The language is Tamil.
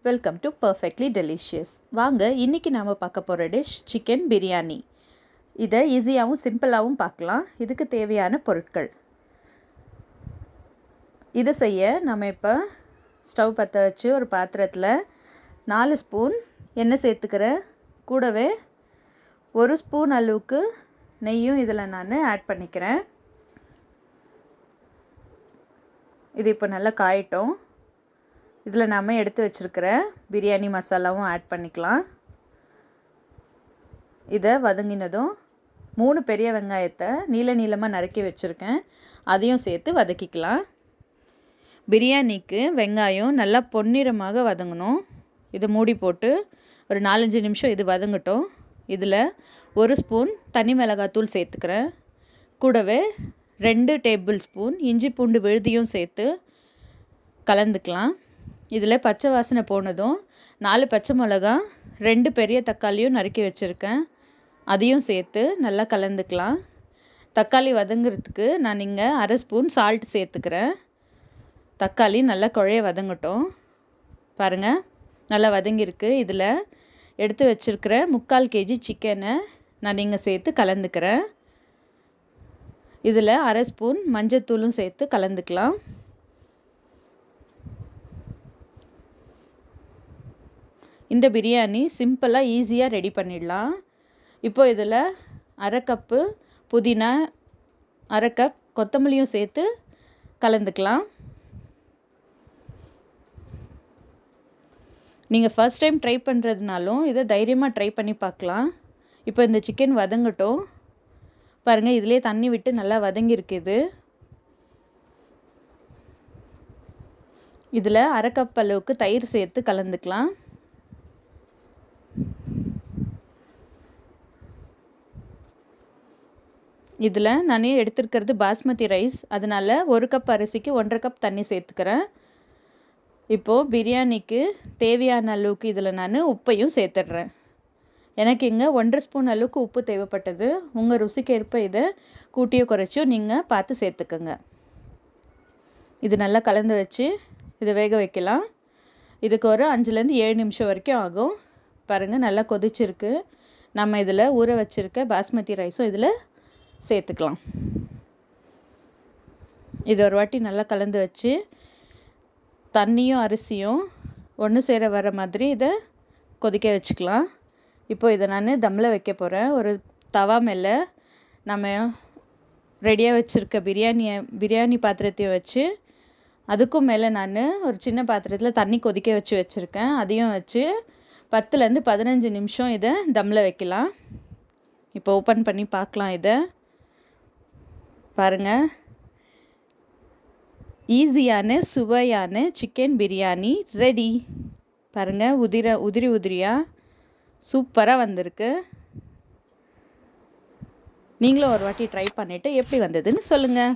Welcome to perfectly delicious. வாங்க இன்றைக்கி நாம் பார்க்க போகிற டிஷ் சிக்கன் பிரியாணி. இதை ஈஸியாகவும் சிம்பிளாகவும் பார்க்கலாம். இதுக்கு தேவையான பொருட்கள். இதை செய்ய நம்ம இப்போ ஸ்டவ் பற்ற வச்சு ஒரு பாத்திரத்தில் 4 ஸ்பூன் எண்ணெய் சேர்த்துக்கிறேன். கூடவே 1 ஸ்பூன் அளவுக்கு நெய்யும் இதில் நான் ஆட் பண்ணிக்கிறேன். இது இப்போ நல்லா காயட்டும். இதில் நாம் எடுத்து வச்சுருக்கிற பிரியாணி மசாலாவும் ஆட் பண்ணிக்கலாம். இதை வதங்கினதும் 3 பெரிய வெங்காயத்தை நீளமாக நறுக்கி வச்சுருக்கேன், அதையும் சேர்த்து வதக்கிக்கலாம். பிரியாணிக்கு வெங்காயம் நல்லா பொன்னிறமாக வதங்கணும். இதை மூடி போட்டு ஒரு 4-5 நிமிஷம் இது வதங்கட்டும். இதில் 1 ஸ்பூன் தனி மிளகாத்தூள் சேர்த்துக்கிறேன். கூடவே 2 டேபிள் ஸ்பூன் இஞ்சி பூண்டு விழுதியும் சேர்த்து கலந்துக்கலாம். இதில் பச்சை வாசனை போனதும் 4 பச்சை மிளகா, 2 பெரிய தக்காளியும் நறுக்கி வச்சுருக்கேன், அதையும் சேர்த்து நல்லா கலந்துக்கலாம். தக்காளி வதங்கிறதுக்கு நான் இங்கே 1/2 ஸ்பூன் சால்ட் சேர்த்துக்கிறேன். தக்காளி நல்லா குழைய வதங்கட்டும். பாருங்கள், நல்லா வதங்கியிருக்கு. இதில் எடுத்து வச்சுருக்கிற 3/4 kg சிக்கனை நான் இங்கே சேர்த்து கலந்துக்கிறேன். இதில் 1/2 ஸ்பூன் மஞ்சத்தூளும் சேர்த்து கலந்துக்கலாம். இந்த பிரியாணி சிம்பிளாக ஈஸியாக ரெடி பண்ணிடலாம். இப்போ இதில் 1/2 கப்பு புதினா, 1/2 கப் கொத்தமல்லியும் சேர்த்து கலந்துக்கலாம். நீங்கள் ஃபர்ஸ்ட் டைம் ட்ரை பண்ணுறதுனாலும் இதை தைரியமாக ட்ரை பண்ணி பார்க்கலாம். இப்போ இந்த சிக்கன் வதங்கட்டும். பாருங்கள், இதிலே தண்ணி விட்டு நல்லா வதங்கியிருக்குது. இதில் 1/2 கப் அளவுக்கு தயிர் சேர்த்து கலந்துக்கலாம். இதில் நான் எடுத்துருக்கிறது பாஸ்மதி ரைஸ், அதனால் 1 கப் அரிசிக்கு 1/2 கப் தண்ணி சேர்த்துக்கிறேன். இப்போது பிரியாணிக்கு தேவையான அளவுக்கு இதில் நான் உப்பையும் சேர்த்துடுறேன். எனக்கு இங்கே 1/2 ஸ்பூன் அளவுக்கு உப்பு தேவைப்பட்டது. உங்கள் ருசிக்கு ஏற்ப இதை கூட்டியோ குறைச்சியோ நீங்கள் பார்த்து சேர்த்துக்கோங்க. இது நல்லா கலந்து வச்சு இதை வேக வைக்கலாம். இதுக்கு ஒரு 5-7 நிமிஷம் வரைக்கும் ஆகும். பாருங்கள், நல்லா கொதிச்சிருக்கு. நம்ம இதில் ஊற வச்சுருக்க பாஸ்மதி ரைஸும் இதில் சேர்த்துக்கலாம். இது ஒரு வாட்டி நல்லா கலந்து வச்சு தண்ணியும் அரிசியும் ஒன்று சேர வர மாதிரி இதை கொதிக்க வச்சுக்கலாம். இப்போ இதை நான் தம்மில் வைக்க போகிறேன். ஒரு தவா மேலே நம்ம ரெடியாக வச்சுருக்க பிரியாணி பாத்திரத்தையும் வச்சு, அதுக்கும் மேலே நான் ஒரு சின்ன பாத்திரத்தில் தண்ணி கொதிக்க வச்சுருக்கேன், அதையும் வச்சு 10லேருந்து 15 நிமிஷம் இதை தம்மில் வைக்கலாம். இப்போ ஓப்பன் பண்ணி பார்க்கலாம். இதை பாருங்கள், ஈஸியான சுவையான சிக்கன் பிரியாணி ரெடி. பாருங்கள், உதிரியாக சூப்பராக வந்திருக்கு. நீங்களும் ஒரு வாட்டி ட்ரை பண்ணிவிட்டு எப்படி வந்ததுன்னு சொல்லுங்கள்.